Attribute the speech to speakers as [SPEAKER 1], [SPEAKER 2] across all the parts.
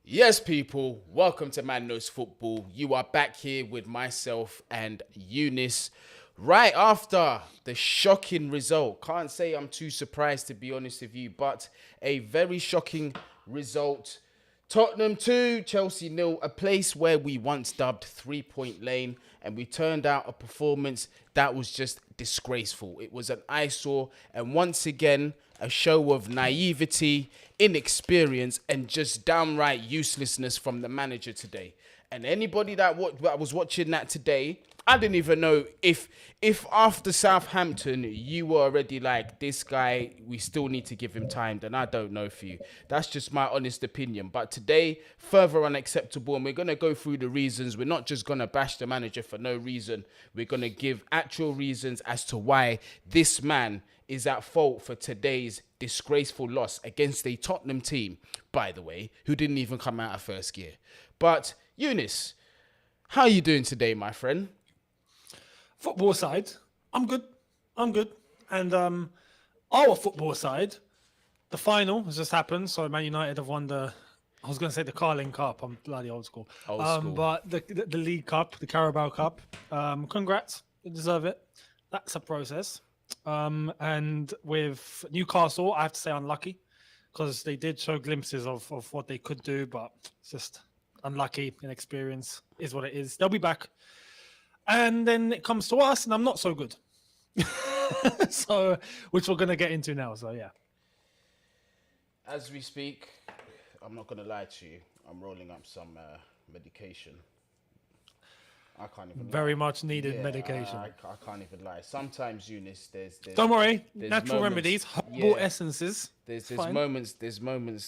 [SPEAKER 1] Yes, people, welcome to Man Knows Football. You are back here with myself and Eunice right after the shocking result. Can't say I'm too surprised, to be honest with you, but a very shocking result. Tottenham 2, Chelsea 0, a place where we once dubbed 3-point lane, and we turned out a performance that was just disgraceful. It was an eyesore, and once again, a show of naivety, inexperience, and just downright uselessness from the manager today. And anybody that was watching that today, I didn't even know if after Southampton you were already like, this guy, we still need to give him time, then I don't know for you. That's just my honest opinion. But today, further unacceptable, and we're going to go through the reasons. We're not just going to bash the manager for no reason. We're going to give actual reasons as to why this man is at fault for today's disgraceful loss against a Tottenham team, by the way, who didn't even come out of first gear. But Eunice, how are you doing today, my friend?
[SPEAKER 2] Football side, I'm good. And our football side, the final has just happened. So Man United have won I was going to say the Carling Cup. I'm bloody old school. But the League Cup, the Carabao Cup. Congrats, you deserve it. That's a process. And with Newcastle, I have to say unlucky because they did show glimpses of what they could do, but it's just unlucky. Inexperience is what it is. They'll be back. And then it comes to us, and I'm not so good. So, which we're going to get into now. So, yeah.
[SPEAKER 1] As we speak, I'm not going to lie to you. I'm rolling up some medication. I can't even
[SPEAKER 2] Very much needed medication.
[SPEAKER 1] I can't even lie. Sometimes, Eunice, there's
[SPEAKER 2] don't worry,
[SPEAKER 1] there's
[SPEAKER 2] natural remedies, herbal essences.
[SPEAKER 1] There's moments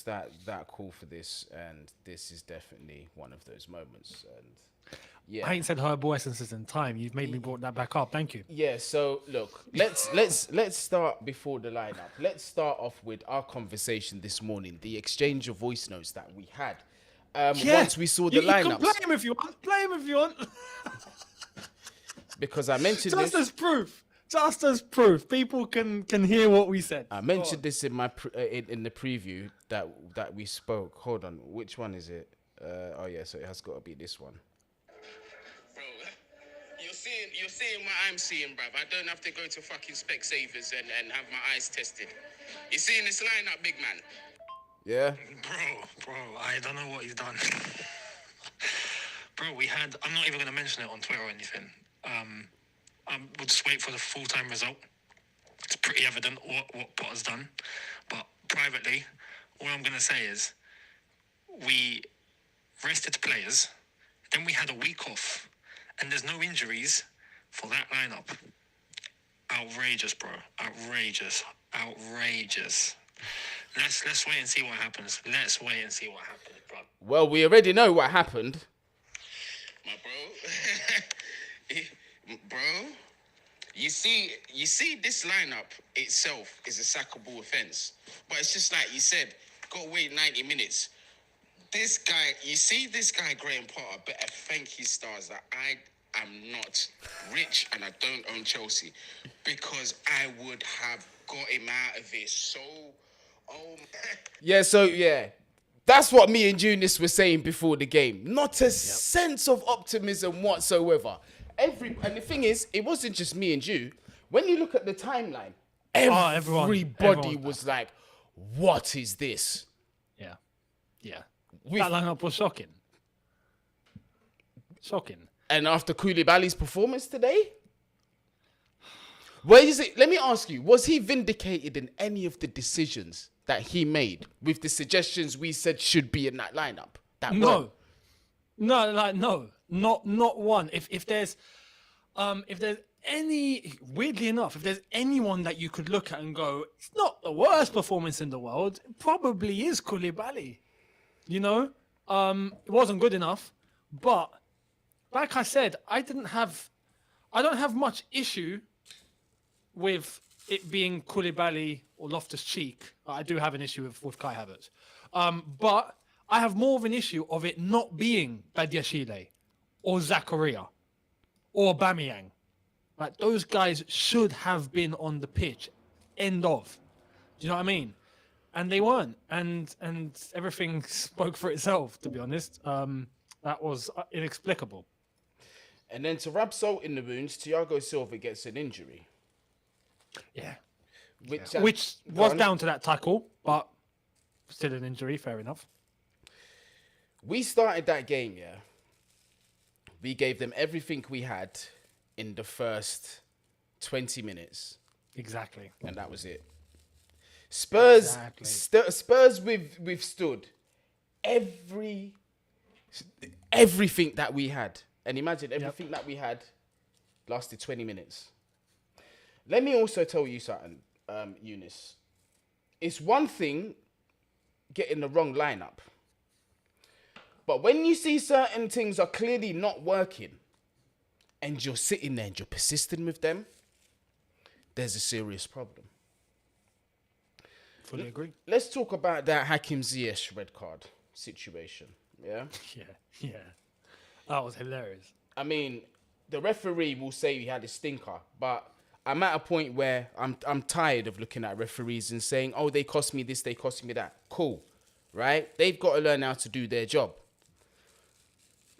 [SPEAKER 1] that call for this, and this is definitely one of those moments. And yeah,
[SPEAKER 2] I ain't said herbal essences in time. You've made me brought that back up. Thank you.
[SPEAKER 1] Yeah. So look, let's start before the lineup. Let's start off with our conversation this morning, the exchange of voice notes that we had. Once we saw the lineups. You can
[SPEAKER 2] play him if you want. Play him if you want.
[SPEAKER 1] Because I mentioned
[SPEAKER 2] just as proof. Just as proof. People can hear what we said.
[SPEAKER 1] I mentioned this in my in the preview that we spoke. Hold on, which one is it? Oh yeah, so it has got to be this one.
[SPEAKER 3] Bro, you're seeing what I'm seeing, bruv. I don't have to go to fucking Specsavers and have my eyes tested. You seeing this lineup, big man?
[SPEAKER 1] Yeah.
[SPEAKER 4] Bro, I don't know what he's done. Bro, I'm not even going to mention it on Twitter or anything. We'll just wait for the full-time result. It's pretty evident what Potter's done. But privately, all I'm going to say is we rested players, then we had a week off, and there's no injuries for that lineup. Outrageous, bro. Outrageous. Let's wait and see what happens. Bro.
[SPEAKER 1] Well, we already know what happened.
[SPEAKER 3] My bro, you see this lineup itself is a sackable offence. But it's just like you said, got to wait 90 minutes. This guy, Graham Potter, better thank his stars that I am not rich and I don't own Chelsea, because I would have got him out of it so... Oh,
[SPEAKER 1] Yeah, that's what me and Eunice were saying before the game. Not a sense of optimism whatsoever. And the thing is, it wasn't just me and you. When you look at the timeline, everybody was like, what is this?
[SPEAKER 2] Yeah. That lineup was shocking.
[SPEAKER 1] And after Koulibaly's performance today, where is it? Let me ask you, was he vindicated in any of the decisions that he made with the suggestions we said should be in that lineup?
[SPEAKER 2] No, not one. If there's any, weirdly enough, if there's anyone that you could look at and go, it's not the worst performance in the world, it probably is Koulibaly. You know, it wasn't good enough, but like I said, I don't have much issue with it being Koulibaly or Loftus-Cheek. I do have an issue with Kai Havertz. But I have more of an issue of it not being Badiashile or Zakaria or Aubameyang. Like, those guys should have been on the pitch. End of. Do you know what I mean? and they weren't, and everything spoke for itself. To be honest, that was inexplicable.
[SPEAKER 1] And then to rub salt in the wounds, Thiago Silva gets an injury.
[SPEAKER 2] Yeah,
[SPEAKER 1] Which
[SPEAKER 2] was down to that tackle, but still an injury. Fair enough.
[SPEAKER 1] We started that game, yeah. We gave them everything we had in the first 20 minutes.
[SPEAKER 2] Exactly.
[SPEAKER 1] And that was it. Spurs,
[SPEAKER 2] Exactly.
[SPEAKER 1] Spurs, we've stood everything that we had. And imagine everything that we had lasted 20 minutes. Let me also tell you something, Eunice. It's one thing getting the wrong lineup. But when you see certain things are clearly not working and you're sitting there and you're persisting with them, there's a serious problem.
[SPEAKER 2] Fully agree.
[SPEAKER 1] Let's talk about that Hakim Ziyech red card situation. Yeah?
[SPEAKER 2] Yeah. That was hilarious.
[SPEAKER 1] I mean, the referee will say he had a stinker, but I'm at a point where I'm tired of looking at referees and saying, oh, they cost me this, they cost me that. Cool, right? They've got to learn how to do their job.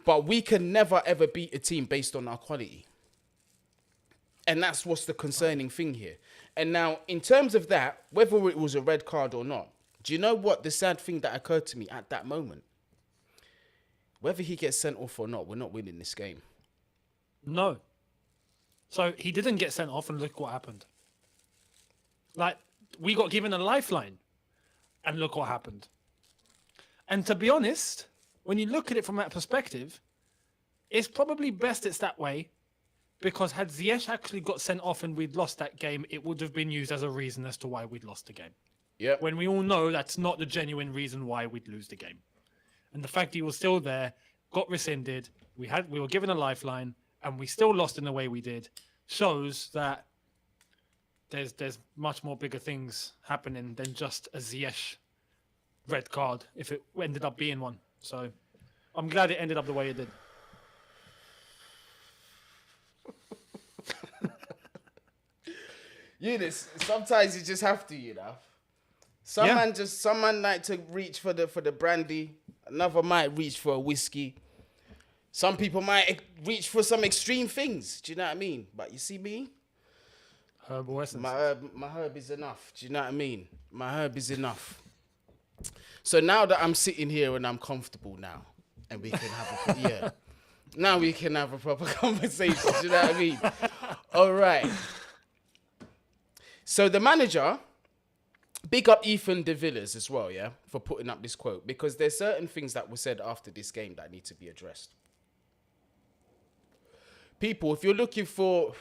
[SPEAKER 1] But we can never, ever beat a team based on our quality. And that's what's the concerning thing here. And now, in terms of that, whether it was a red card or not, do you know what the sad thing that occurred to me at that moment? Whether he gets sent off or not, we're not winning this game.
[SPEAKER 2] No. So he didn't get sent off, and look what happened. Like, we got given a lifeline, and look what happened. And to be honest, when you look at it from that perspective, it's probably best it's that way, because had Ziyech actually got sent off and we'd lost that game, it would have been used as a reason as to why we'd lost the game.
[SPEAKER 1] Yep.
[SPEAKER 2] When we all know that's not the genuine reason why we'd lose the game. And the fact he was still there, got rescinded, we were given a lifeline, and we still lost in the way we did, shows that there's much more bigger things happening than just a Ziyech red card, if it ended up being one. So I'm glad it ended up the way it did.
[SPEAKER 1] Eunice, sometimes you just have to, you know. Some man like to reach for the brandy, another might reach for a whiskey. Some people might reach for some extreme things. Do you know what I mean? But you see me?
[SPEAKER 2] Herbal essence.
[SPEAKER 1] My herb is enough. Do you know what I mean? My herb is enough. So now that I'm sitting here and I'm comfortable now, and we can have now we can have a proper conversation. Do you know what I mean? All right. So the manager, big up Ethan de Villiers as well, yeah, for putting up this quote, because there's certain things that were said after this game that need to be addressed. People, if you're looking for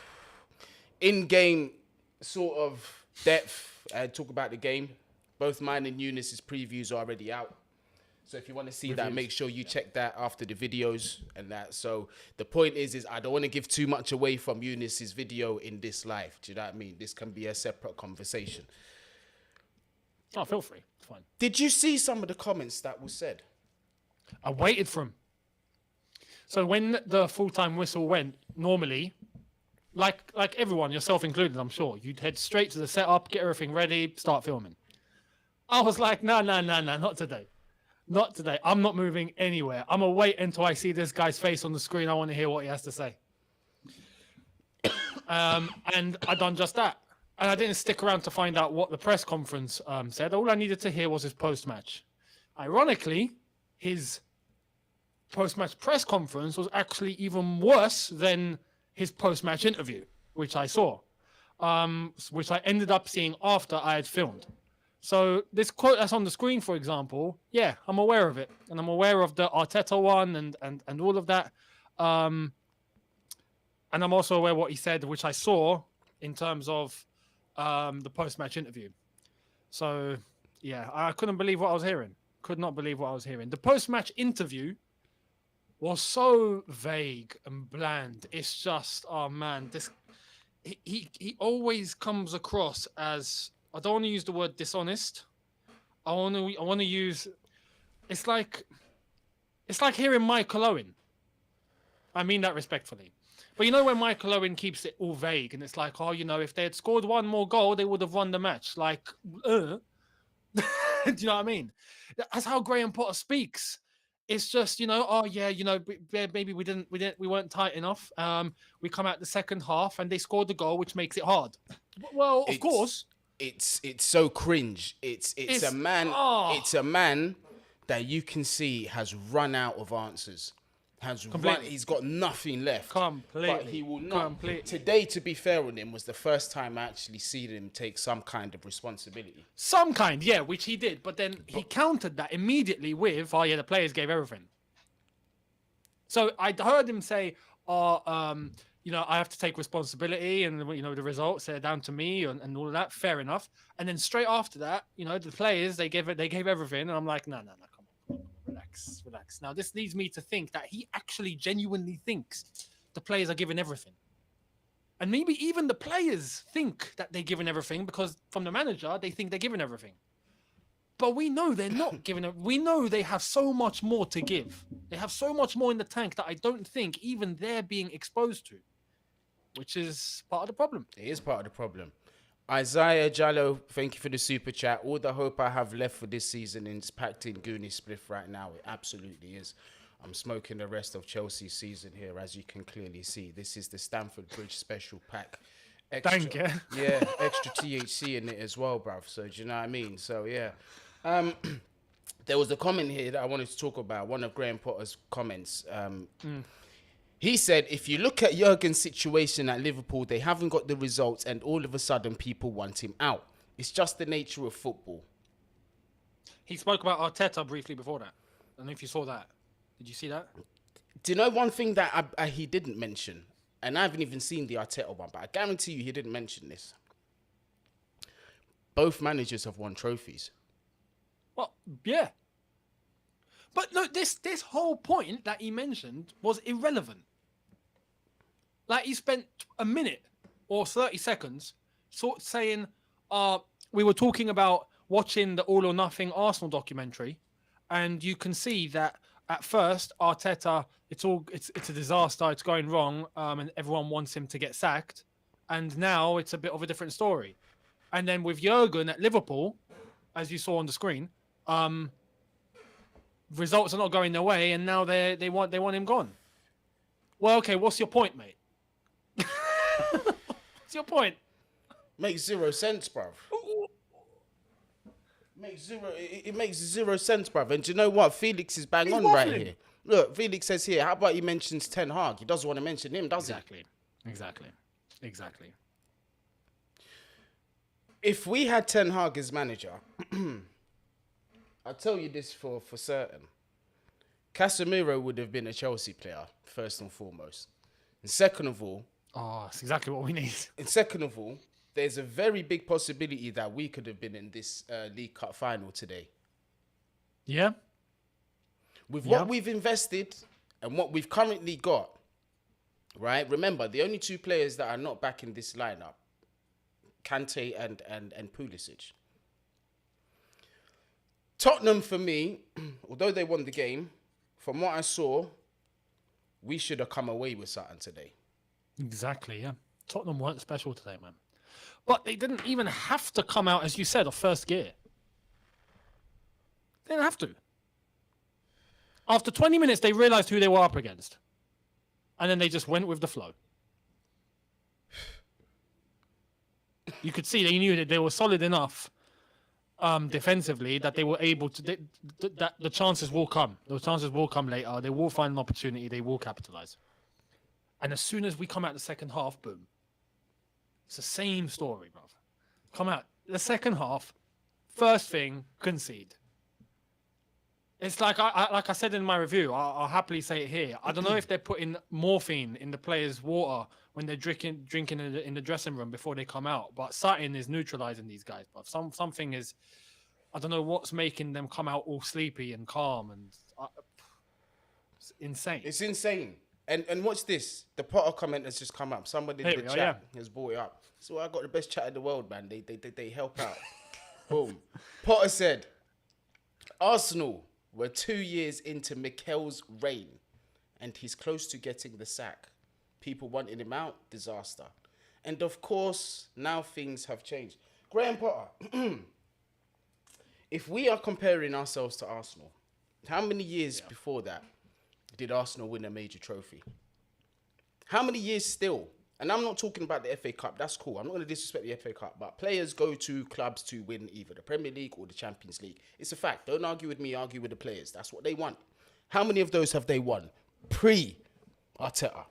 [SPEAKER 1] in-game sort of depth, talk about the game, both mine and Eunice's previews are already out. So if you want to see that, make sure you check that after the videos and that. So the point is I don't want to give too much away from Eunice's video in this live. Do you know what I mean? This can be a separate conversation.
[SPEAKER 2] Oh, feel free. It's fine.
[SPEAKER 1] Did you see some of the comments that was said?
[SPEAKER 2] I waited for him. So when the full-time whistle went, normally, like everyone, yourself included, I'm sure, you'd head straight to the setup, get everything ready, start filming. I was like, no, not today. Not today. I'm not moving anywhere. I'm going to wait until I see this guy's face on the screen. I want to hear what he has to say. And I done just that. And I didn't stick around to find out what the press conference said. All I needed to hear was his post-match. Ironically, his post-match press conference was actually even worse than his post-match interview, which I saw, which I ended up seeing after I had filmed. So this quote that's on the screen, for example, yeah, I'm aware of it. And I'm aware of the Arteta one and all of that. And I'm also aware what he said, which I saw in terms of the post-match interview. So, yeah, I couldn't believe what I was hearing. Could not believe what I was hearing. The post-match interview was so vague and bland. It's just, oh, man, this he always comes across as... I don't want to use the word dishonest. I want to use. It's like hearing Michael Owen. I mean that respectfully, but you know when Michael Owen keeps it all vague and it's like, oh, you know, if they had scored one more goal, they would have won the match. Like, Do you know what I mean? That's how Graham Potter speaks. It's just, oh yeah, maybe we weren't tight enough. We come out the second half and they scored the goal, which makes it hard. Well, of course.
[SPEAKER 1] It's so cringe. It's a man. It's a man that you can see has run out of answers. He's got nothing left.
[SPEAKER 2] Completely.
[SPEAKER 1] But he will not.
[SPEAKER 2] Completely.
[SPEAKER 1] Today, to be fair on him, was the first time I actually seen him take some kind of responsibility.
[SPEAKER 2] Some kind, yeah, which he did. But then he countered that immediately with, oh yeah, the players gave everything. So I heard him say, I have to take responsibility and, the results, they're down to me and all of that. Fair enough. And then straight after that, the players, they gave everything. And I'm like, no, come on, relax. Now, this leads me to think that he actually genuinely thinks the players are giving everything. And maybe even the players think that they're giving everything because from the manager, they think they're giving everything. But we know they're not giving it. We know they have so much more to give. They have so much more in the tank that I don't think even they're being exposed to, which is part of the problem.
[SPEAKER 1] It is part of the problem. Isaiah Jallo, thank you for the super chat. All the hope I have left for this season is packed in Guni spliff right now. It absolutely is. I'm smoking the rest of Chelsea's season here, as you can clearly see. This is the Stamford Bridge special pack.
[SPEAKER 2] Thank you.
[SPEAKER 1] Yeah, extra THC in it as well, bruv. So, do you know what I mean? So, yeah. There was a comment here that I wanted to talk about, one of Graham Potter's comments. He said, if you look at Jurgen's situation at Liverpool, they haven't got the results and all of a sudden people want him out. It's just the nature of football.
[SPEAKER 2] He spoke about Arteta briefly before that. I don't know if you saw that. Did you see that?
[SPEAKER 1] Do you know one thing that he didn't mention? And I haven't even seen the Arteta one, but I guarantee you he didn't mention this. Both managers have won trophies.
[SPEAKER 2] Well, yeah. But no, this whole point that he mentioned was irrelevant. Like, he spent a minute or 30 seconds sort of saying, we were talking about watching the All or Nothing Arsenal documentary, and you can see that at first Arteta, it's a disaster, it's going wrong, and everyone wants him to get sacked, and now it's a bit of a different story. And then with Jurgen at Liverpool, as you saw on the screen, results are not going their way, and now they want him gone. Well, okay, what's your point, mate? What's your point?
[SPEAKER 1] Makes zero sense, bruv. It makes zero sense, bruv. And do you know what? Felix is bang on right here. Look, Felix says here, how about he mentions Ten Hag? He doesn't want to mention him, does he?
[SPEAKER 2] Exactly.
[SPEAKER 1] If we had Ten Hag as manager, I'll tell you this for certain. Casemiro would have been a Chelsea player, first and foremost. And second of all...
[SPEAKER 2] Oh, that's exactly what we need.
[SPEAKER 1] And second of all, there's a very big possibility that we could have been in this League Cup final today.
[SPEAKER 2] Yeah.
[SPEAKER 1] With what we've invested and what we've currently got, right? Remember, the only two players that are not back in this lineup, Kante and Pulisic. Tottenham, for me, although they won the game, from what I saw, we should have come away with something today.
[SPEAKER 2] Exactly, yeah. Tottenham weren't special today, man. But they didn't even have to come out, as you said, of first gear. They didn't have to. After 20 minutes, they realised who they were up against. And then they just went with the flow. You could see they knew that they were solid enough defensively that they were able to... that the chances will come. Those chances will come later. They will find an opportunity. They will capitalise. And as soon as we come out the second half, boom. It's the same story, bruv. Come out the second half, first thing, concede. It's like I said in my review, I'll happily say it here. I don't know if they're putting morphine in the players' water when they're drinking in the dressing room before they come out, but something is neutralizing these guys, bruv. Something is, I don't know what's making them come out all sleepy and calm, and it's insane.
[SPEAKER 1] It's insane. And watch this. The Potter comment has just come up. Somebody in the chat has brought it up. So I got the best chat in the world, man. They help out. Boom. Potter said, Arsenal were 2 years into Mikel's reign, and he's close to getting the sack. People wanting him out, disaster. And of course, now things have changed. Graham Potter, if we are comparing ourselves to Arsenal, how many years before that did Arsenal win a major trophy? How many years still? And I'm not talking about the FA Cup. That's cool. I'm not going to disrespect the FA Cup. But players go to clubs to win either the Premier League or the Champions League. It's a fact. Don't argue with me. Argue with the players. That's what they want. How many of those have they won? Pre-Arteta.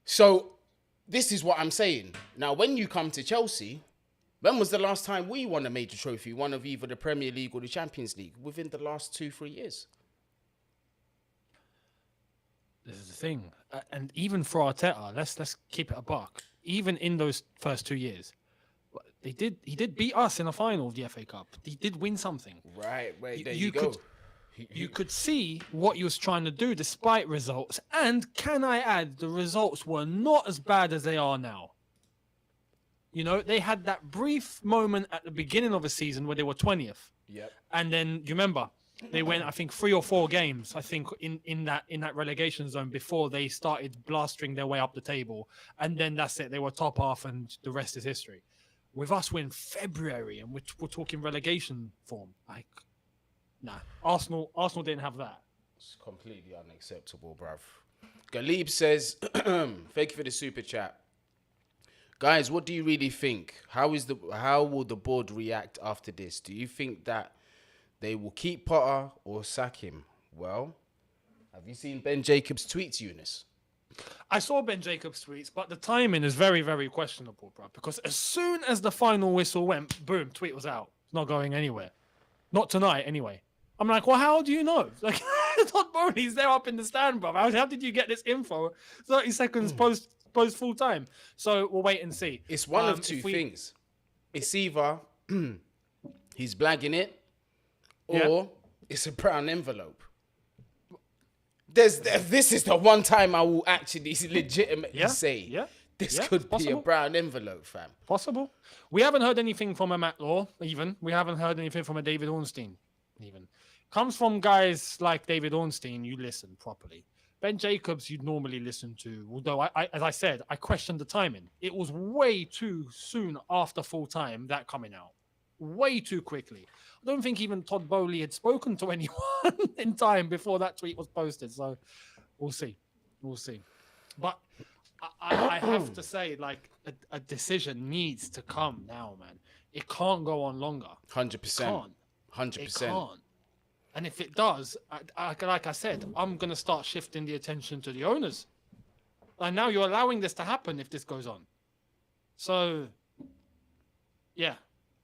[SPEAKER 1] So this is what I'm saying. Now, when you come to Chelsea, when was the last time we won a major trophy? One of either the Premier League or the Champions League? Within the last 2-3 years.
[SPEAKER 2] This is the thing, and even for Arteta, let's keep it a buck. Even in those first 2 years, he did beat us in a final of the FA Cup. He did win something.
[SPEAKER 1] Right, there you go.
[SPEAKER 2] You could see what he was trying to do despite results. And can I add, the results were not as bad as they are now. You know, they had that brief moment at the beginning of the season where they were 20th.
[SPEAKER 1] Yep.
[SPEAKER 2] And then, you remember, they went, I think, 3 or 4 games, I think, in that relegation zone before they started blastering their way up the table. And then that's it. They were top half and the rest is history. With us, we're in February and we're talking relegation form. Like, nah. Arsenal didn't have that.
[SPEAKER 1] It's completely unacceptable, bruv. Galib says, thank you for the super chat. Guys, what do you really think? How will the board react after this? Do you think that they will keep Potter or sack him? Well, have you seen Ben Jacobs' tweets, Eunice?
[SPEAKER 2] I saw Ben Jacobs' tweets, but the timing is very, very questionable, bro. Because as soon as the final whistle went, boom, tweet was out. It's not going anywhere. Not tonight, anyway. I'm like, well, how do you know? Like, Todd Boehly's there up in the stand, bro. How did you get this info 30 seconds post full time? So we'll wait and see.
[SPEAKER 1] It's one of two things. It's either he's blagging it, or it's a brown envelope. This is the one time I will actually legitimately say this could be a brown envelope, fam.
[SPEAKER 2] Possible. We haven't heard anything from a Matt Law, even. We haven't heard anything from a David Ornstein, even. Comes from guys like David Ornstein, you listen properly. Ben Jacobs, you'd normally listen to, although, as I said, I questioned the timing. It was way too soon after full time, that coming out. Way too quickly. I don't think even Todd Boehly had spoken to anyone in time before that tweet was posted. So we'll see. But I have to say, like, a decision needs to come now, man. It can't go on longer.
[SPEAKER 1] 100%. 100%.
[SPEAKER 2] It can't. And if it does, like I said, I'm going to start shifting the attention to the owners. And now you're allowing this to happen if this goes on. So, yeah.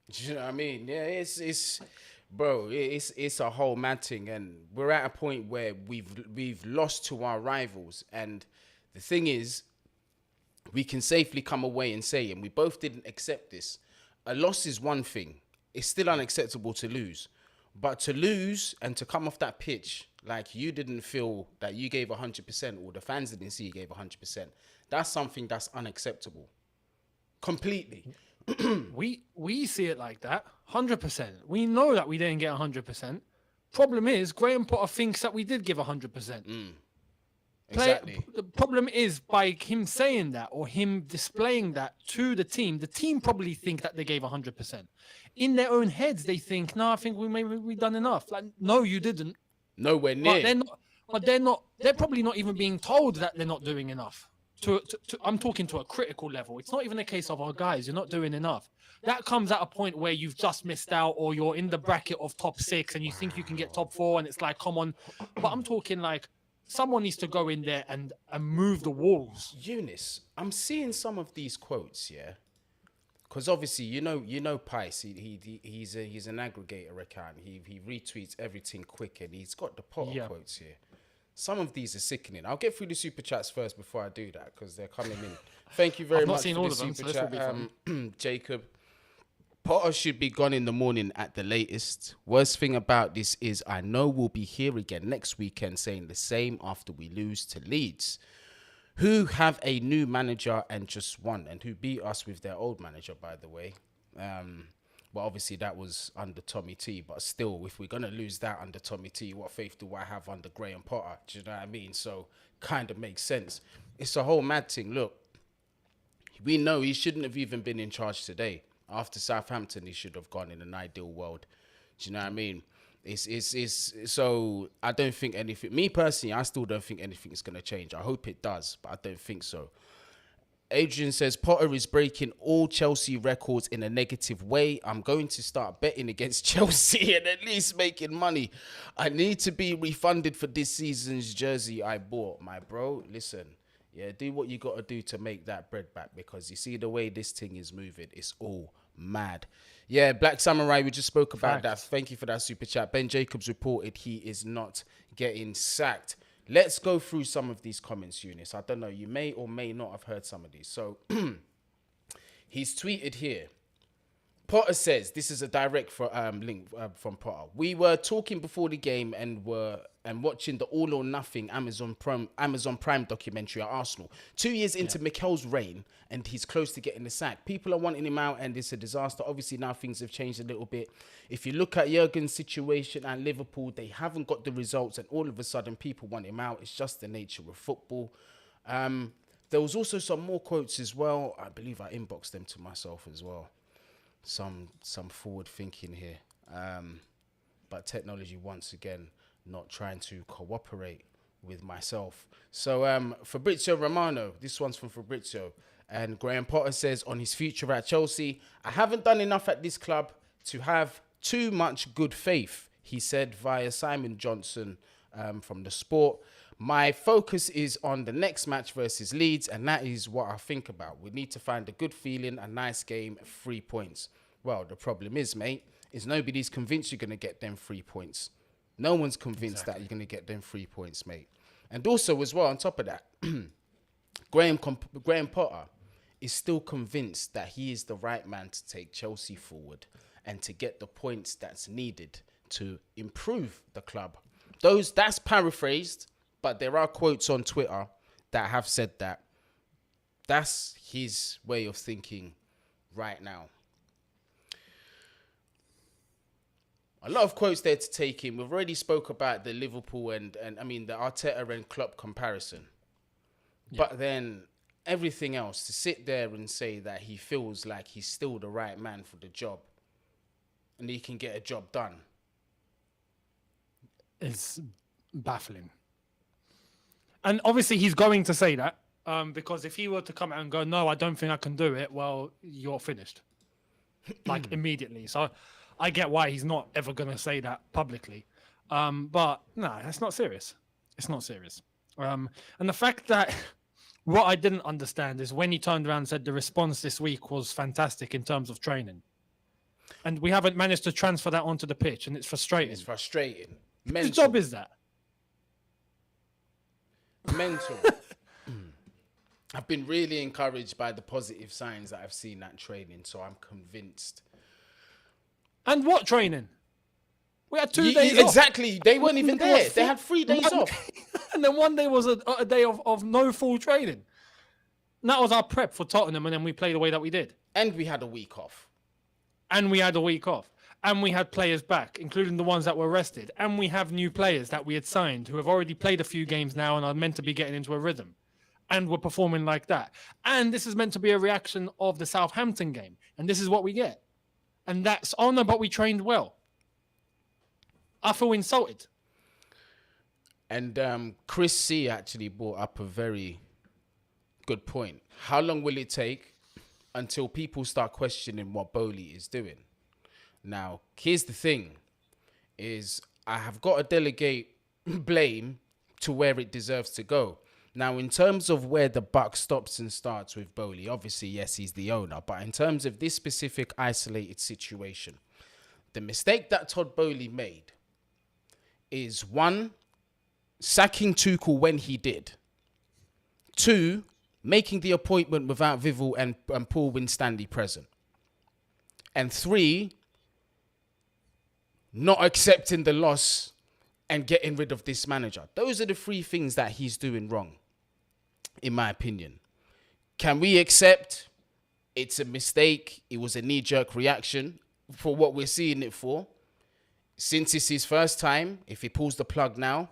[SPEAKER 1] Do you know what I mean? Yeah, it's a whole mad thing, and we're at a point where we've lost to our rivals. And the thing is, we can safely come away and say, and we both didn't accept this, a loss is one thing. It's still unacceptable to lose. But to lose and to come off that pitch like you didn't feel that you gave 100% or the fans didn't see you gave 100%, that's something that's unacceptable. Completely.
[SPEAKER 2] We see it like that, 100%. We know that we didn't get 100%. Problem is, Graham Potter thinks that we did give 100%.
[SPEAKER 1] Exactly.
[SPEAKER 2] The problem is by him saying that or him displaying that to the team probably think that they gave 100%. In their own heads, they think, no, I think we've done enough. Like, no, you didn't.
[SPEAKER 1] Nowhere near.
[SPEAKER 2] They're probably not even being told that they're not doing enough. I'm talking to a critical level. It's not even a case of, oh, guys, you're not doing enough. That comes at a point where you've just missed out or you're in the bracket of top 6 and you think you can get top 4 and it's like, come on. But I'm talking like someone needs to go in there and move the walls.
[SPEAKER 1] Eunice, I'm seeing some of these quotes, yeah? Because obviously, you know Pice, he's an aggregator account. He retweets everything quick and he's got the Potter quotes here. Some of these are sickening. I'll get through the super chats first before I do that because they're coming in. Thank you very much for the super chat, Jacob. Potter should be gone in the morning at the latest. Worst thing about this is I know we'll be here again next weekend saying the same after we lose to Leeds, who have a new manager and just won, and who beat us with their old manager, by the way. But obviously that was under Tommy T. But still, if we're going to lose that under Tommy T, what faith do I have under Graham Potter? Do you know what I mean? So kind of makes sense. It's a whole mad thing. Look, we know he shouldn't have even been in charge today. After Southampton, he should have gone in an ideal world. Do you know what I mean? It's so I don't think anything. Me personally, I still don't think anything's gonna change. I hope it does, but I don't think so. Adrian says Potter is breaking all Chelsea records in a negative way. I'm going to start betting against Chelsea and at least making money. I need to be refunded for this season's jersey I bought, my bro. Listen, yeah, do what you got to do to make that bread back, because you see the way this thing is moving, it's all mad. Yeah, Black Samurai, we just spoke about that. Thank you for that super chat. Ben Jacobs reported he is not getting sacked. Let's go through some of these comments, Eunice. I don't know. You may or may not have heard some of these. So he's tweeted here. Potter says, this is a direct link from Potter. We were talking before the game and watching the All or Nothing Amazon Prime documentary at Arsenal. 2 years into Mikel's reign, and he's close to getting the sack. People are wanting him out, and it's a disaster. Obviously, now things have changed a little bit. If you look at Jurgen's situation at Liverpool, they haven't got the results, and all of a sudden, people want him out. It's just the nature of football. There was also some more quotes as well. I believe I inboxed them to myself as well. Some forward thinking here. But technology, once again, not trying to cooperate with myself. So Fabrizio Romano, this one's from Fabrizio. And Graham Potter says on his future at Chelsea, I haven't done enough at this club to have too much good faith, he said via Simon Johnson from The Sport. My focus is on the next match versus Leeds, and that is what I think about. We need to find a good feeling, a nice game, 3 points. Well, the problem is, mate, is nobody's convinced you're going to get them 3 points. No one's convinced that you're going to get them 3 points, mate. And also, as well, on top of that, Graham Potter is still convinced that he is the right man to take Chelsea forward and to get the points that's needed to improve the club. That's paraphrased, but there are quotes on Twitter that have said that. That's his way of thinking right now. A lot of quotes there to take in. We've already spoke about the Liverpool and I mean the Arteta and Klopp comparison. Yeah. But then everything else, to sit there and say that he feels like he's still the right man for the job and he can get a job done.
[SPEAKER 2] It's baffling. And obviously he's going to say that because if he were to come out and go, no, I don't think I can do it, well, you're finished. Like immediately. So I get why he's not ever going to say that publicly. But no, that's not serious. It's not serious. And the fact that what I didn't understand is when he turned around and said the response this week was fantastic in terms of training. And we haven't managed to transfer that onto the pitch, and it's frustrating.
[SPEAKER 1] It's frustrating.
[SPEAKER 2] Whose job is that?
[SPEAKER 1] Mental. I've been really encouraged by the positive signs that I've seen at training, so I'm convinced.
[SPEAKER 2] And what training? We had 2 days off.
[SPEAKER 1] Exactly. They weren't even there. They had 3 days off.
[SPEAKER 2] And then one day was a day of no full training. And that was our prep for Tottenham, and then we played the way that we did.
[SPEAKER 1] And we had a week off.
[SPEAKER 2] And we had a week off. And we had players back, including the ones that were rested. And we have new players that we had signed who have already played a few games now and are meant to be getting into a rhythm. And we're performing like that. And this is meant to be a reaction of the Southampton game. And this is what we get. And that's, oh no, but we trained well. I feel insulted.
[SPEAKER 1] And Chris C actually brought up a very good point. How long will it take until people start questioning what Boehly is doing? Now, here's the thing, is I have got to delegate blame to where it deserves to go. Now, in terms of where the buck stops and starts with Boehly, obviously, yes, he's the owner. But in terms of this specific isolated situation, the mistake that Todd Boehly made is 1, sacking Tuchel when he did. 2, making the appointment without Vivell and Paul Winstanley present. And 3, not accepting the loss and getting rid of this manager. Those are the 3 things that he's doing wrong, in my opinion. Can we accept it's a mistake? It was a knee-jerk reaction for what we're seeing it for. Since it's his first time, if he pulls the plug now,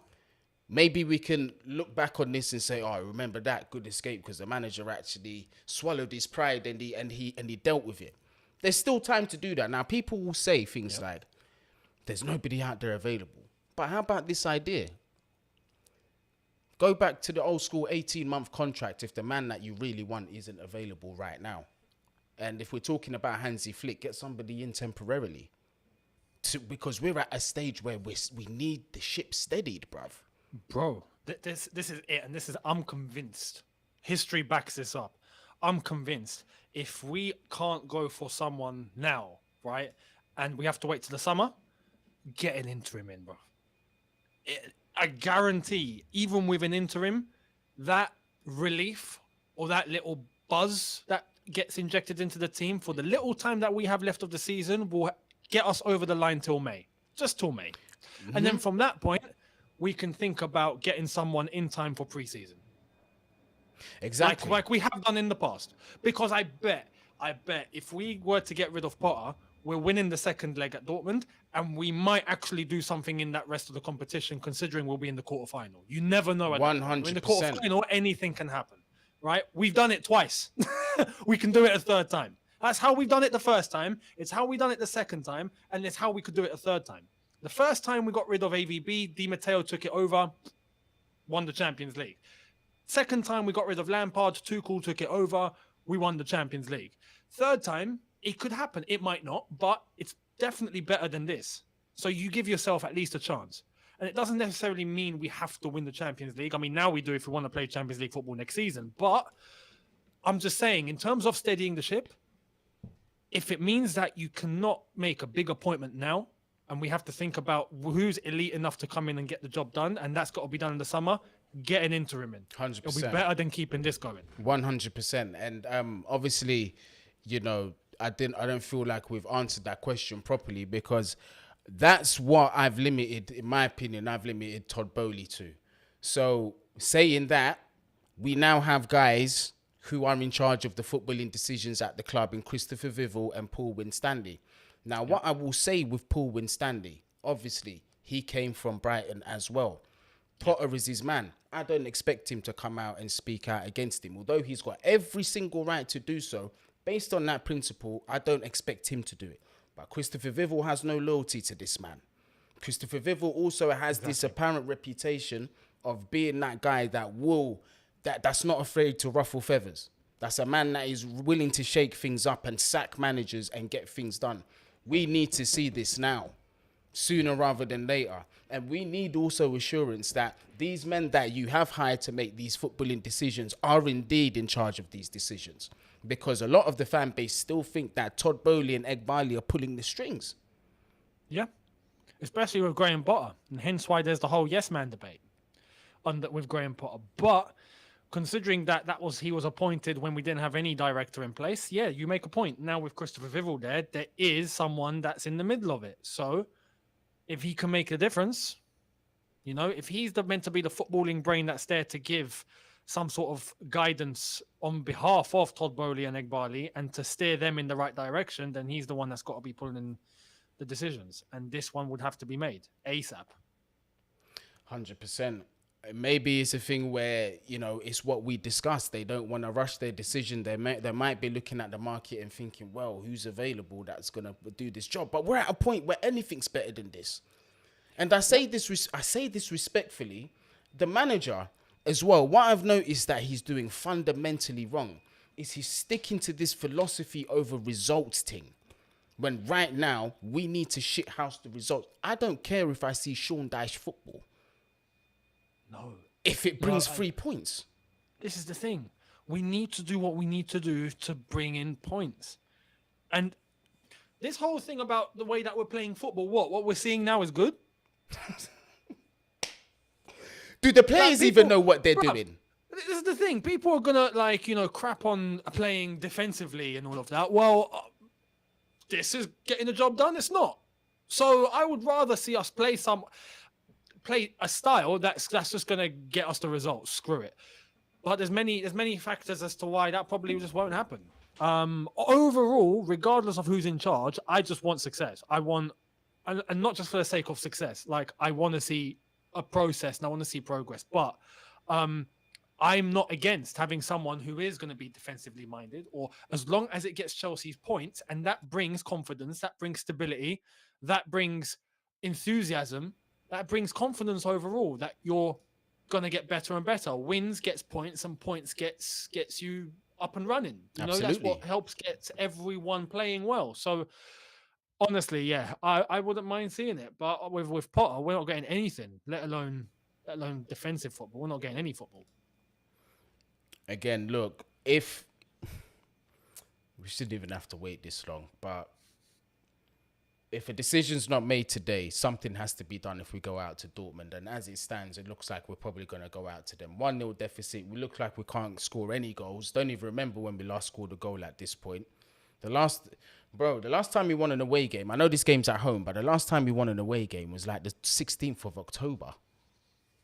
[SPEAKER 1] maybe we can look back on this and say, oh, remember that good escape because the manager actually swallowed his pride and he dealt with it. There's still time to do that. Now, people will say things like, there's nobody out there available. But how about this idea? Go back to the old school 18-month contract if the man that you really want isn't available right now. And if we're talking about Hansi Flick, get somebody in temporarily. Because we're at a stage where we need the ship steadied, bruv.
[SPEAKER 2] Bro, this is it. And I'm convinced. History backs this up. I'm convinced if we can't go for someone now, right, and we have to wait till the summer, get an interim in, bro. I guarantee, even with an interim, that relief or that little buzz that gets injected into the team for the little time that we have left of the season will get us over the line till May. Just till May. Mm-hmm. And then from that point, we can think about getting someone in time for pre-season.
[SPEAKER 1] Exactly.
[SPEAKER 2] Like we have done in the past. Because I bet if we were to get rid of Potter, we're winning the second leg at Dortmund, and we might actually do something in that rest of the competition, considering we'll be in the quarterfinal. You never know.
[SPEAKER 1] 100%.
[SPEAKER 2] In the quarterfinal, anything can happen, right? We've done it twice. We can do it a third time. That's how we've done it the first time. It's how we done it the second time, and it's how we could do it a third time. The first time we got rid of AVB, Di Matteo took it over, won the Champions League. Second time we got rid of Lampard, Tuchel took it over, we won the Champions League. Third time, it could happen. It might not, but it's definitely better than this. So you give yourself at least a chance. And it doesn't necessarily mean we have to win the Champions League. I mean, now we do if we want to play Champions League football next season. But I'm just saying, in terms of steadying the ship, if it means that you cannot make a big appointment now, and we have to think about who's elite enough to come in and get the job done, and that's got to be done in the summer, get an interim in.
[SPEAKER 1] 100%.
[SPEAKER 2] It'll be better than keeping this going.
[SPEAKER 1] 100%. And obviously, you know, I don't feel like we've answered that question properly, because that's what I've limited, in my opinion, I've limited Todd Boehly to. So saying that, we now have guys who are in charge of the footballing decisions at the club in Christopher Vivell and Paul Winstanley. Now, what I will say with Paul Winstanley, obviously, he came from Brighton as well. Potter is his man. I don't expect him to come out and speak out against him, although he's got every single right to do so. Based on that principle, I don't expect him to do it. But Christopher Vivell has no loyalty to this man. Christopher Vivell also has this apparent reputation of being that guy that's not afraid to ruffle feathers. That's a man that is willing to shake things up and sack managers and get things done. We need to see this now, sooner rather than later. And we need also assurance that these men that you have hired to make these footballing decisions are indeed in charge of these decisions. Because a lot of the fan base still think that Todd Boehly and Boehly are pulling the strings.
[SPEAKER 2] Yeah, especially with Graham Potter, and hence why there's the whole yes man debate with Graham Potter. But considering that he was appointed when we didn't have any director in place, yeah, you make a point. Now with Christopher Vivell there is someone that's in the middle of it. So if he can make a difference, you know, if he's meant to be the footballing brain that's there to give some sort of guidance on behalf of Todd Boehly and Boehly and to steer them in the right direction, then he's the one that's got to be pulling in the decisions. And this one would have to be made ASAP.
[SPEAKER 1] 100%. Maybe it's a thing where, you know, it's what we discussed. They don't want to rush their decision. They might be looking at the market and thinking, well, who's available that's going to do this job? But we're at a point where anything's better than this. And I say this respectfully. The manager as well, what I've noticed that he's doing fundamentally wrong is he's sticking to this philosophy over results thing. When right now, we need to shithouse the results. I don't care if I see Sean Dyche football.
[SPEAKER 2] No.
[SPEAKER 1] If it brings 3 points.
[SPEAKER 2] This is the thing. We need to do what we need to do to bring in points. And this whole thing about the way that we're playing football, what we're seeing now is good?
[SPEAKER 1] Do the players even know what they're doing?
[SPEAKER 2] This is the thing. People are going to, crap on playing defensively and all of that. Well, this is getting the job done. It's not. So I would rather see us play a style that's just going to get us the results. Screw it. But there's many factors as to why that probably just won't happen. Overall, regardless of who's in charge, I just want success. I want, and not just for the sake of success. Like, I want to see a process and I want to see progress. But I'm not against having someone who is going to be defensively minded, or as long as it gets Chelsea's points, and that brings confidence, that brings stability, that brings enthusiasm, that brings confidence overall that you're going to get better and better. Wins gets points, and points gets you up and running. You know, that's
[SPEAKER 1] Absolutely.
[SPEAKER 2] what helps get everyone playing well. So honestly, yeah, I wouldn't mind seeing it. But with Potter, we're not getting anything, let alone defensive football. We're not getting any football.
[SPEAKER 1] Again, look, if we shouldn't even have to wait this long, but if a decision's not made today, something has to be done if we go out to Dortmund. And as it stands, it looks like we're probably going to go out to them. 1-0 deficit. We look like we can't score any goals. Don't even remember when we last scored a goal at this point. The last time we won an away game, I know this game's at home, but the last time we won an away game was like the 16th of October.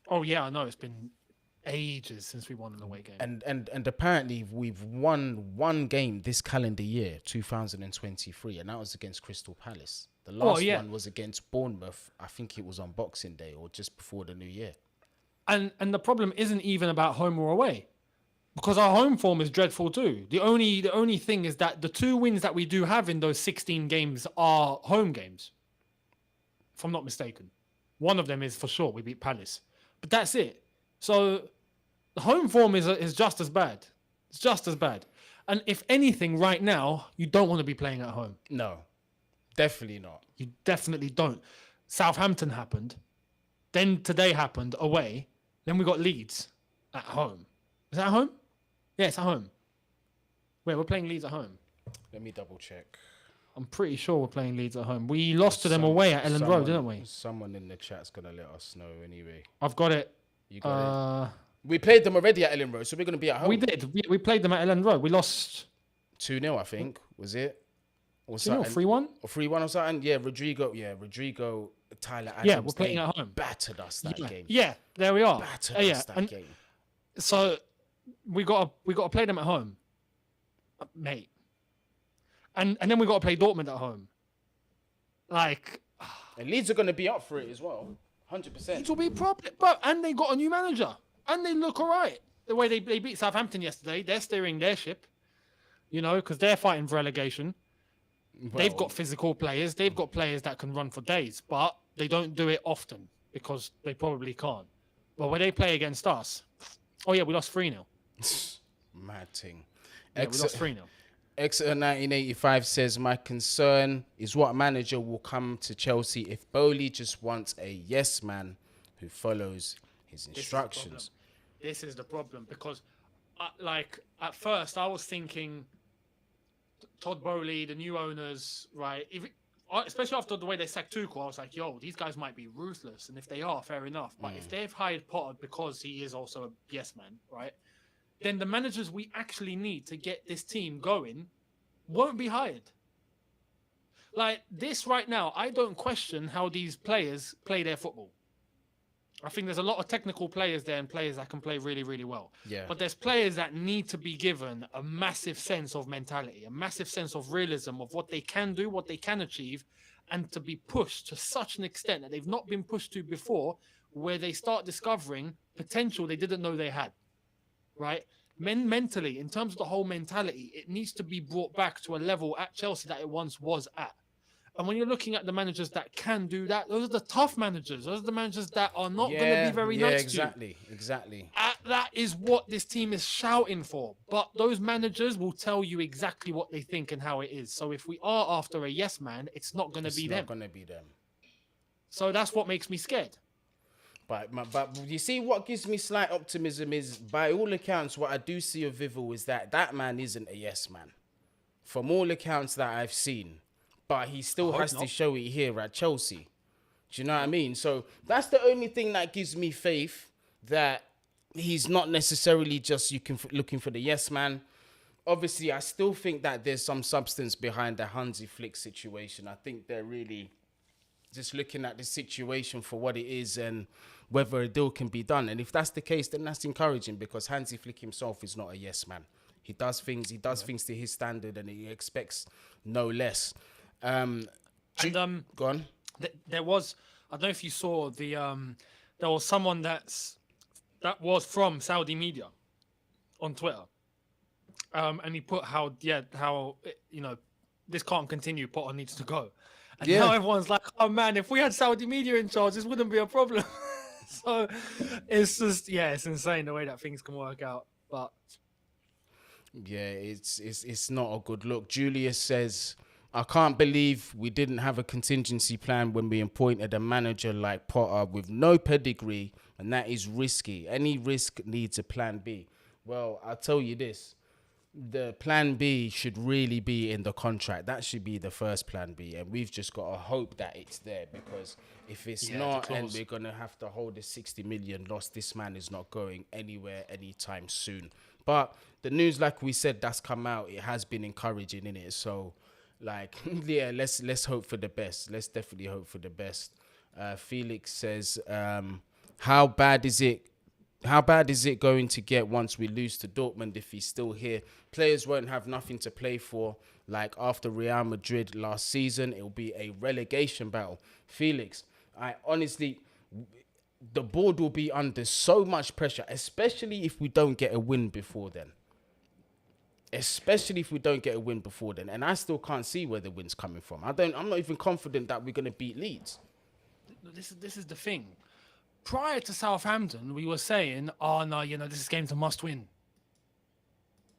[SPEAKER 2] Oh, yeah, I know. It's been ages since we won an away game.
[SPEAKER 1] And apparently we've won one game this calendar year, 2023, and that was against Crystal Palace. The last one was against Bournemouth. I think it was on Boxing Day or just before the new year.
[SPEAKER 2] And the problem isn't even about home or away, because our home form is dreadful too. The only thing is that the 2 wins that we do have in those 16 games are home games, if I'm not mistaken. One of them is for sure. We beat Palace, but that's it. So the home form is just as bad. It's just as bad. And if anything, right now, you don't want to be playing at home.
[SPEAKER 1] No, definitely not.
[SPEAKER 2] You definitely don't. Southampton happened. Then today happened away. Then we got Leeds at home. Is that at home? Yeah, it's at home. Wait, we're playing Leeds at home.
[SPEAKER 1] Let me double check.
[SPEAKER 2] I'm pretty sure we're playing Leeds at home. We lost to them away at Ellen Road, didn't we?
[SPEAKER 1] Someone in the chat's going to let us know anyway.
[SPEAKER 2] I've got it.
[SPEAKER 1] You got it? We played them already at Ellen Road, so we're going to be at home.
[SPEAKER 2] We did. We played them at Ellen Road. We lost
[SPEAKER 1] 2-0, I think. Was it? Or
[SPEAKER 2] 2-0, 3-1?
[SPEAKER 1] Or 3-1 or something? Yeah, Rodrigo, Tyler Adams.
[SPEAKER 2] Yeah, we're playing at home.
[SPEAKER 1] Battered us that game.
[SPEAKER 2] Yeah, there we are.
[SPEAKER 1] Battered us that game.
[SPEAKER 2] So we got to play them at home, mate. And then we got to play Dortmund at home.
[SPEAKER 1] And Leeds are going to be up for it as well. 100%.
[SPEAKER 2] Leeds will be a problem. But, and they got a new manager. And they look all right. The way they beat Southampton yesterday, they're steering their ship, because they're fighting for relegation. Well, they've got physical players. They've got players that can run for days. But they don't do it often because they probably can't. But when they play against us, we lost 3-0.
[SPEAKER 1] Mad thing.
[SPEAKER 2] Yeah, we lost 3-0.
[SPEAKER 1] Exeter 1985 says, my concern is what manager will come to Chelsea if Boehly just wants a yes man who follows his instructions.
[SPEAKER 2] This is the problem because, at first I was thinking Todd Boehly, the new owners, right? Especially after the way they sacked Tuchel, I was like, yo, these guys might be ruthless. And if they are, fair enough. But if they've hired Potter because he is also a yes man, right? Then the managers we actually need to get this team going won't be hired. Like this right now, I don't question how these players play their football. I think there's a lot of technical players there and players that can play really, really well.
[SPEAKER 1] Yeah.
[SPEAKER 2] But there's players that need to be given a massive sense of mentality, a massive sense of realism of what they can do, what they can achieve, and to be pushed to such an extent that they've not been pushed to before, where they start discovering potential they didn't know they had. Right? Mentally, in terms of the whole mentality, it needs to be brought back to a level at Chelsea that it once was at. And when you're looking at the managers that can do that, those are the tough managers. Those are the managers that are not going to be very nice to you.
[SPEAKER 1] Exactly.
[SPEAKER 2] That is what this team is shouting for. But those managers will tell you exactly what they think and how it is. So if we are after a yes man, it's not going to be them.
[SPEAKER 1] It's not going to be them.
[SPEAKER 2] So that's what makes me scared.
[SPEAKER 1] But you see, what gives me slight optimism is, by all accounts, what I do see of Vivell is that man isn't a yes man. From all accounts that I've seen. But he still has to show it here at Chelsea. Do you know what I mean? So that's the only thing that gives me faith that he's not necessarily just looking for the yes man. Obviously, I still think that there's some substance behind the Hansi Flick situation. I think they're really just looking at the situation for what it is and whether a deal can be done. And if that's the case, then that's encouraging, because Hansi Flick himself is not a yes man. He does things to his standard, and he expects no less. Go on.
[SPEAKER 2] There was, I don't know if you saw there was someone that was from Saudi media, on Twitter, and he put how this can't continue. Potter needs to go, and now everyone's like, oh man, if we had Saudi media in charge, this wouldn't be a problem. So it's just it's insane the way that things can work out, but.
[SPEAKER 1] Yeah, it's not a good look. Julius says, I can't believe we didn't have a contingency plan when we appointed a manager like Potter with no pedigree, and that is risky. Any risk needs a plan B. Well, I'll tell you this. The plan B should really be in the contract. That should be the first plan B. And we've just got to hope that it's there, because if it's not, and we're going to have to hold a 60 million loss, this man is not going anywhere anytime soon. But the news, like we said, that's come out. It has been encouraging, innit? So, like, let's hope for the best. Let's definitely hope for the best. Felix says, how bad is it going to get once we lose to Dortmund if he's still here? Players won't have nothing to play for. Like after Real Madrid last season, it'll be a relegation battle. Felix, I honestly, the board will be under so much pressure, especially if we don't get a win before then. And I still can't see where the win's coming from. I'm not even confident that we're going to beat Leeds.
[SPEAKER 2] This is the thing. Prior to Southampton, we were saying, oh no, this game's a must win.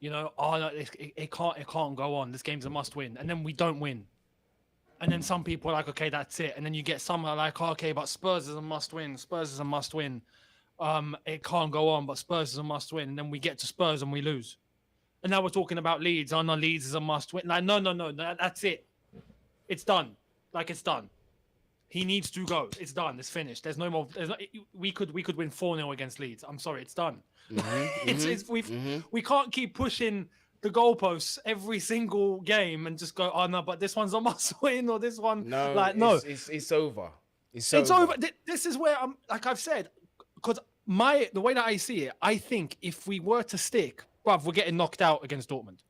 [SPEAKER 2] Oh no, it can't go on. This game's a must win. And then we don't win. And then some people are like, okay, that's it. And then you get some are like, okay, but Spurs is a must win. It can't go on, but Spurs is a must win. And then we get to Spurs and we lose. And now we're talking about Leeds. Oh no, Leeds is a must win. Like, no, that's it. It's done. It's done. He needs to go. It's done. It's finished. There's no more. We could win 4-0 against Leeds. I'm sorry, it's done. We can't keep pushing the goalposts every single game and just go, oh no, but this one's a must win, or this one. No,
[SPEAKER 1] it's over. It's
[SPEAKER 2] over. This is where I'm, like I've said, because the way that I see it, I think if we were to stick, bruv, we're getting knocked out against Dortmund.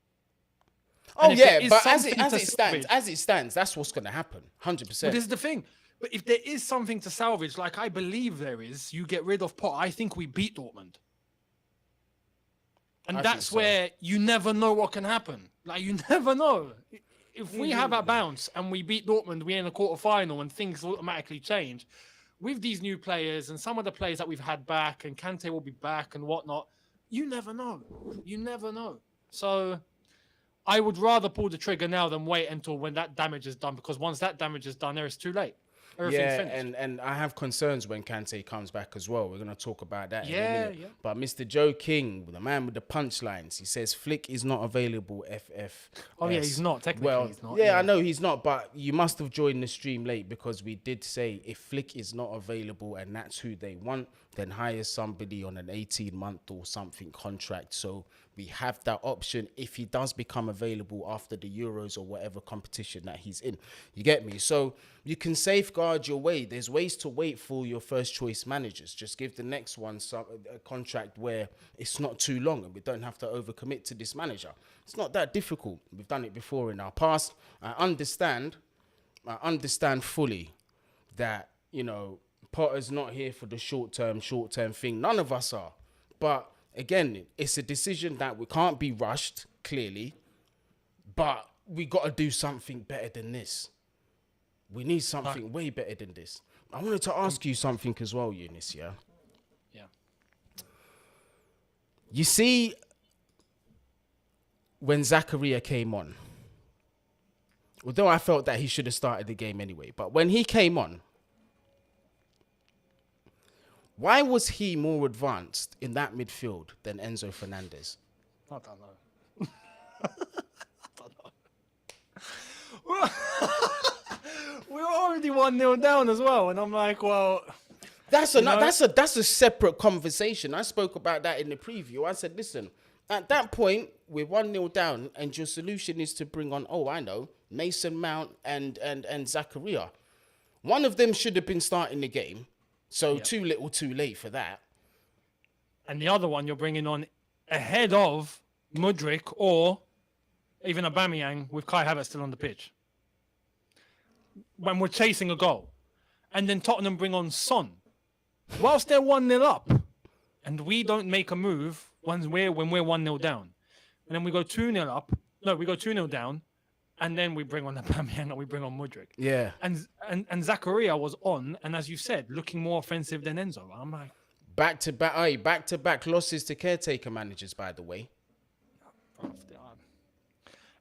[SPEAKER 1] Oh yeah, but as it stands, that's what's going to happen. 100%.
[SPEAKER 2] But this is the thing. But if there is something to salvage, like I believe there is, you get rid of Potter. I think we beat Dortmund. And that's where you never know what can happen. Like, you never know. If we have a bounce and we beat Dortmund, we're in a quarterfinal and things automatically change. With these new players and some of the players that we've had back, and Kante will be back and whatnot, you never know. So I would rather pull the trigger now than wait until when that damage is done, because once that damage is done, it's too late.
[SPEAKER 1] And I have concerns when Kante comes back as well. We're going to talk about that in a minute. Yeah. But Mr. Joe King, the man with the punchlines, he says Flick is not available, FF.
[SPEAKER 2] Oh, yeah, he's not. Technically, he's not.
[SPEAKER 1] Yeah, I know he's not, but you must have joined the stream late, because we did say if Flick is not available and that's who they want, then hire somebody on an 18-month or something contract. So we have that option if he does become available after the Euros or whatever competition that he's in. You get me? So you can safeguard your way. There's ways to wait for your first choice managers. Just give the next one a contract where it's not too long and we don't have to overcommit to this manager. It's not that difficult. We've done it before in our past. I understand fully that, Potter's not here for the short-term thing. None of us are. But again, it's a decision that we can't be rushed, clearly. But we got to do something better than this. We need something way better than this. I wanted to ask you something as well, Eunice, yeah?
[SPEAKER 2] Yeah.
[SPEAKER 1] You see, when Zakaria came on, although I felt that he should have started the game anyway, but when he came on, why was he more advanced in that midfield than Enzo Fernandez?
[SPEAKER 2] I don't know. We were already 1-0 down as well, and I'm like, well,
[SPEAKER 1] that's a separate conversation. I spoke about that in the preview. I said, listen, at that point we're 1-0 down, and your solution is to bring on, Mason Mount and Zakaria. One of them should have been starting the game. So too little, too late for that.
[SPEAKER 2] And the other one you're bringing on ahead of Mudryk or even Aubameyang with Kai Havertz still on the pitch. When we're chasing a goal. And then Tottenham bring on Son. Whilst they're 1-0 up. and we don't make a move when we're 1-0 down, and then we go 2-0 up. No, we go 2-0 down, and then we bring on Aubameyang and we bring on Mudryk.
[SPEAKER 1] Yeah.
[SPEAKER 2] And Zakaria was on, and as you said, looking more offensive than Enzo. I'm like,
[SPEAKER 1] Back to back losses to caretaker managers, by the way.
[SPEAKER 2] bruv,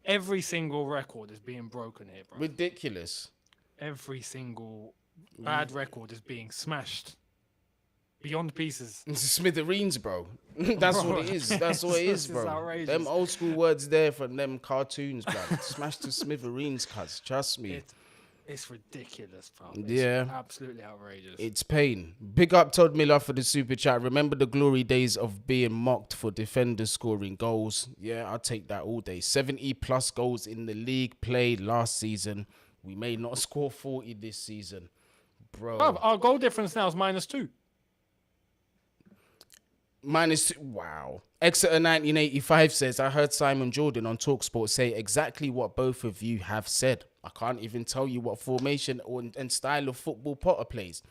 [SPEAKER 2] every single record is being broken here, bro.
[SPEAKER 1] Ridiculous.
[SPEAKER 2] Every single bad record is being smashed beyond pieces.
[SPEAKER 1] It's smithereens, bro. That's
[SPEAKER 2] Bro,
[SPEAKER 1] what it is. That's what it is,
[SPEAKER 2] this is
[SPEAKER 1] bro.
[SPEAKER 2] outrageous.
[SPEAKER 1] Them old school words there from them cartoons, bro. Smashed to smithereens, cuz. Trust me.
[SPEAKER 2] It's ridiculous, bro. It's
[SPEAKER 1] Yeah.
[SPEAKER 2] absolutely outrageous.
[SPEAKER 1] It's pain. Big up Todd Miller for the super chat. Remember the glory days of being mocked for defenders scoring goals? Yeah, I'll take that all day. 70 plus goals in the league played last season. We may not score 40 this season. Bro.
[SPEAKER 2] Bruv, our goal difference now is -2.
[SPEAKER 1] -2. Wow. Exeter 1985 says, I heard Simon Jordan on TalkSport say exactly what both of you have said. I can't even tell you what formation and style of football Potter plays.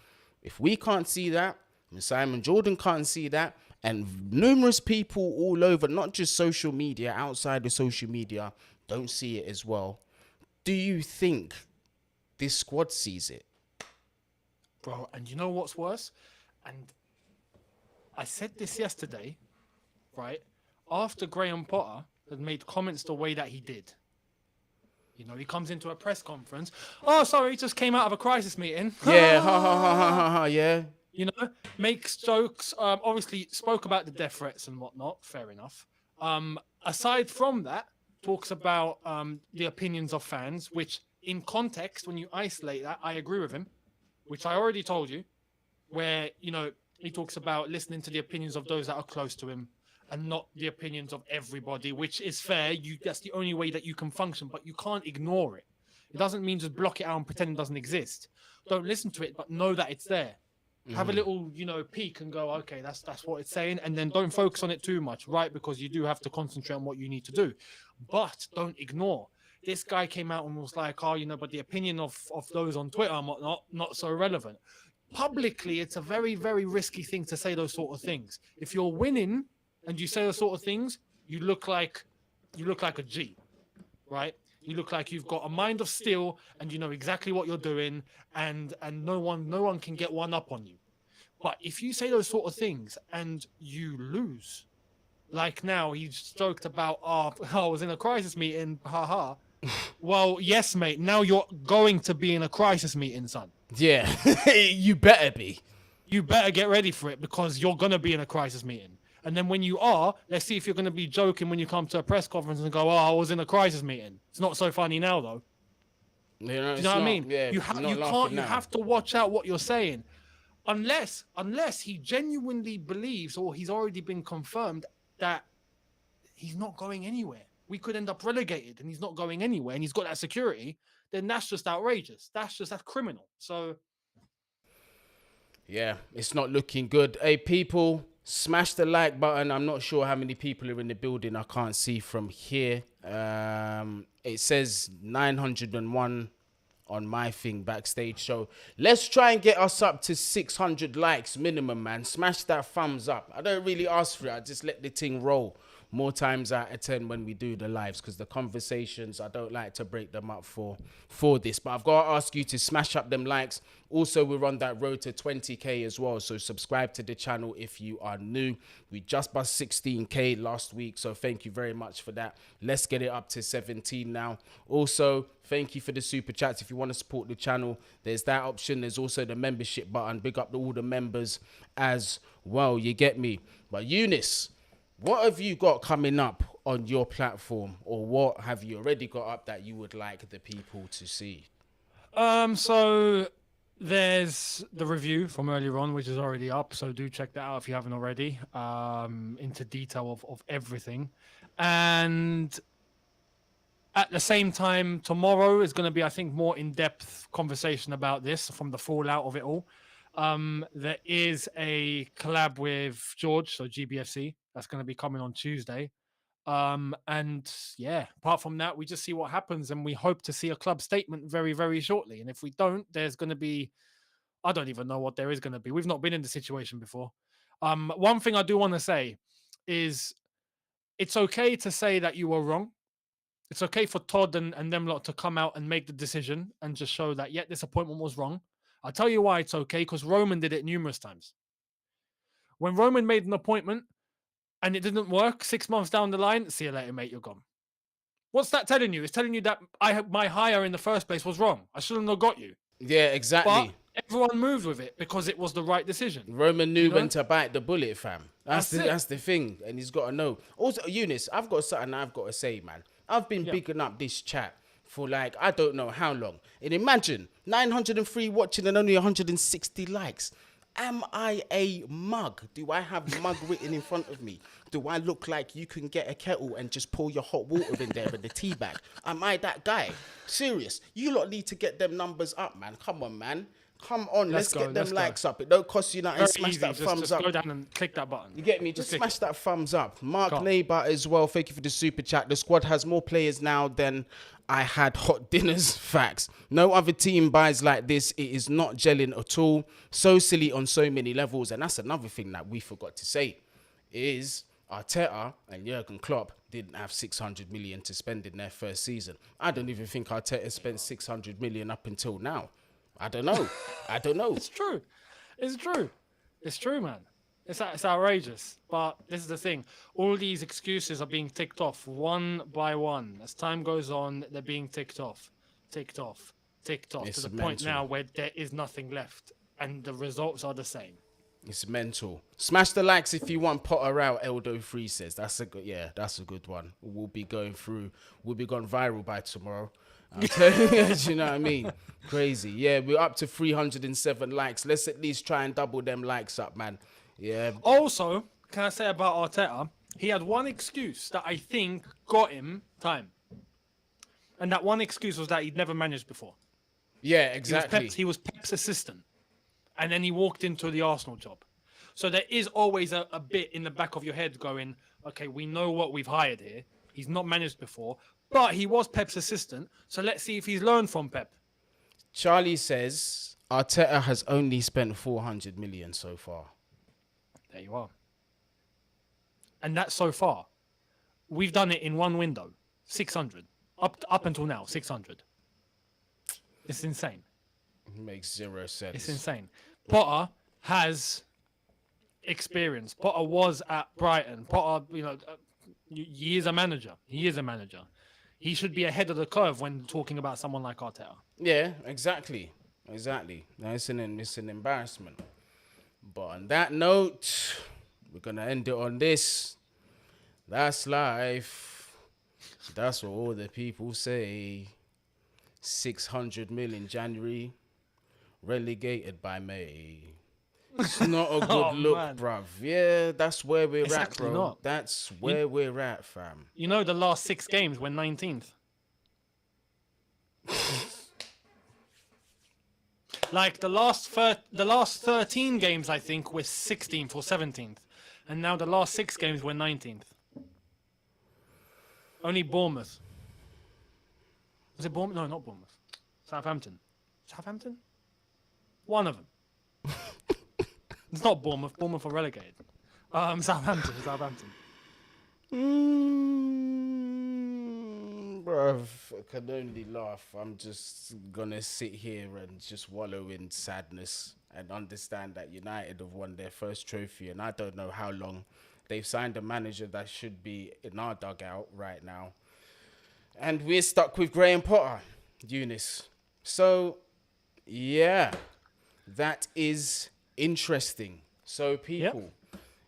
[SPEAKER 1] If we can't see that, and Simon Jordan can't see that, and numerous people all over, not just social media, outside of social media, don't see it as well, do you think this squad sees it?
[SPEAKER 2] Bro, and you know what's worse? And I said this yesterday, right? After Graham Potter had made comments the way that he did. You know, he comes into a press conference. Oh, sorry, he just came out of a crisis meeting.
[SPEAKER 1] Yeah, ha ha ha ha ha ha, yeah.
[SPEAKER 2] You know, makes jokes. Obviously, spoke about the death threats and whatnot. Fair enough. Aside from that, talks about the opinions of fans, which in context, when you isolate that, I agree with him, which I already told you, where, you know, he talks about listening to the opinions of those that are close to him and not the opinions of everybody, which is fair. That's the only way that you can function, but you can't ignore it. It doesn't mean just block it out and pretend it doesn't exist. Don't listen to it, but know that it's there. Have a little, you know, peek and go, okay, that's what it's saying. And then don't focus on it too much, right? Because you do have to concentrate on what you need to do. But don't ignore. This guy came out and was like, oh, you know, but the opinion of those on Twitter and whatnot, not so relevant. Publicly, it's a very, very risky thing to say those sort of things. If you're winning and you say those sort of things, you look like a G, right? You look like you've got a mind of steel and you know exactly what you're doing, and no one can get one up on you. But if you say those sort of things and you lose, like now he's joked about, oh, I was in a crisis meeting, haha. Well, yes, mate. Now you're going to be in a crisis meeting, son.
[SPEAKER 1] Yeah, you better be.
[SPEAKER 2] You better get ready for it because you're going to be in a crisis meeting. And then when you are, let's see if you're going to be joking when you come to a press conference and go, oh, I was in a crisis meeting. It's not so funny now, though.
[SPEAKER 1] You know,
[SPEAKER 2] Do you know what I mean?
[SPEAKER 1] Yeah,
[SPEAKER 2] You have to watch out what you're saying. Unless he genuinely believes, or he's already been confirmed, that he's not going anywhere. We could end up relegated and he's not going anywhere and he's got that security, then that's just outrageous. That's criminal. So
[SPEAKER 1] yeah, it's not looking good. Hey, people, smash the like button. I'm not sure how many people are in the building. I can't see from here. It says 901 on my thing backstage. So let's try and get us up to 600 likes minimum, man. Smash that thumbs up. I don't really ask for it. I just let the thing roll more times out of 10 when we do the lives, because the conversations, I don't like to break them up for this. But I've got to ask you to smash up them likes. Also, we're on that road to 20k as well, so subscribe to the channel if you are new. We just bust 16k last week, so thank you very much for that. Let's get it up to 17 now. Also, thank you for the super chats. If you want to support the channel, there's that option. There's also the membership button. Big up to all the members as well, you get me. But Eunice, what have you got coming up on your platform, or what have you already got up that you would like the people to see?
[SPEAKER 2] So there's the review from earlier on, which is already up. So do check that out if you haven't already, into detail of everything. And at the same time, tomorrow is going to be, I think, more in-depth conversation about this from the fallout of it all. There is a collab with George, so GBFC, that's going to be coming on Tuesday. And yeah, apart from that, we just see what happens, and we hope to see a club statement very, very shortly. And if we don't, there's going to be, I don't even know what there is going to be. We've not been in the situation before. One thing I do want to say is it's okay to say that you were wrong. It's okay for Todd and them lot to come out and make the decision and just show that, yeah, this appointment was wrong. I'll tell you why it's okay, because Roman did it numerous times. When Roman made an appointment and it didn't work, 6 months down the line, see you later, mate, you're gone. What's that telling you? It's telling you that my hire in the first place was wrong. I shouldn't have got you.
[SPEAKER 1] Yeah, exactly.
[SPEAKER 2] But everyone moved with it because it was the right decision.
[SPEAKER 1] Roman knew when to bite the bullet, fam. That's the thing, and he's got to know. Also, Eunice, I've got something I've got to say, man. I've been bigging up this chat for like, I don't know how long. And imagine 903 watching and only 160 likes. Am I a mug? Do I have mug written in front of me? Do I look like you can get a kettle and just pour your hot water in there in the tea bag? Am I that guy? Serious. You lot need to get them numbers up, man. Come on, man. Come on, let's get them likes up. It don't cost you nothing. Smash that thumbs up.
[SPEAKER 2] Go down and click that button.
[SPEAKER 1] You get me? Just smash that thumbs up. Mark Neighbour as well. Thank you for the super chat. The squad has more players now than I had hot dinners. Facts. No other team buys like this. It is not gelling at all. So silly on so many levels. And that's another thing that we forgot to say is Arteta and Jurgen Klopp didn't have 600 million to spend in their first season. I don't even think Arteta spent 600 million up until now. I don't know.
[SPEAKER 2] It's true. It's true, man. It's outrageous. But this is the thing. All these excuses are being ticked off one by one. As time goes on, they're being ticked off. It's to the point now where there is nothing left. And the results are the same.
[SPEAKER 1] It's mental. Smash the likes if you want Potter out, Eldo3 says. That's a good one. We'll be going viral by tomorrow. I'm telling you, do you know what I mean? Crazy. Yeah, we're up to 307 likes. Let's at least try and double them likes up, man. Yeah.
[SPEAKER 2] Also, can I say about Arteta? He had one excuse that I think got him time. And that one excuse was that he'd never managed before.
[SPEAKER 1] Yeah, exactly.
[SPEAKER 2] He was Pep's assistant. And then he walked into the Arsenal job. So there is always a bit in the back of your head going, okay, we know what we've hired here. He's not managed before. But he was Pep's assistant, so let's see if he's learned from Pep.
[SPEAKER 1] Charlie says Arteta has only spent 400 million so far.
[SPEAKER 2] There you are. And that's so far. We've done it in one window. 600. Up until now, 600. It's insane.
[SPEAKER 1] Makes zero sense.
[SPEAKER 2] It's insane. Potter has experience. Potter was at Brighton. Potter, he is a manager. He should be ahead of the curve when talking about someone like Arteta.
[SPEAKER 1] Yeah, exactly. Now, it's an embarrassment. But on that note, we're going to end it on this. That's life. That's what all the people say. 600 million January, relegated by May. It's not a good look, man. Bruv. Yeah, that's where we're at, bro. Not. That's where we're at, fam.
[SPEAKER 2] You know, the last 6 games we're 19th. Like the last 13 games, I think we're 16th or 17th, and now the last 6 games we're 19th. Only Bournemouth. Was it Bournemouth? No, not Bournemouth. Southampton. One of them. It's not Bournemouth. Bournemouth are relegated. Southampton.
[SPEAKER 1] Bruv, I can only laugh. I'm just gonna sit here and just wallow in sadness and understand that United have won their first trophy, and I don't know how long. They've signed a manager that should be in our dugout right now, and we're stuck with Graham Potter, Eunice. So, yeah, that is interesting. So, people,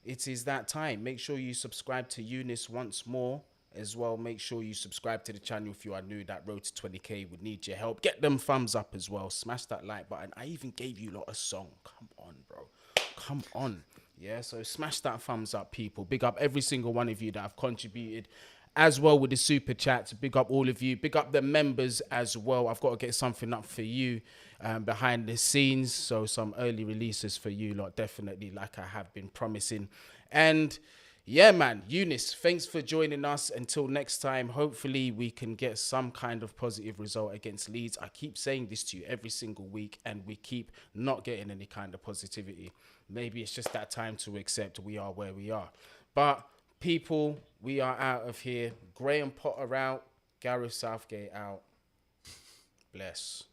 [SPEAKER 1] It is that time. Make sure you subscribe to Eunice once more as well. Make sure you subscribe to the channel if you are new. That road to 20k would need your help. Get them thumbs up as well. Smash that like button. I even gave you lot a song. Come on, bro. Come on. Yeah, so smash that thumbs up, people. Big up every single one of you that have contributed as well with the super chats. Big up all of you. Big up the members as well. I've got to get something up for you behind the scenes. So some early releases for you lot, definitely, like I have been promising. And Yeah, man. Eunice, thanks for joining us. Until next time, hopefully we can get some kind of positive result against Leeds. I keep saying this to you every single week, and we keep not getting any kind of positivity. Maybe it's just that time to accept we are where we are. But people, we are out of here. Graham Potter out. Gareth Southgate out. Bless.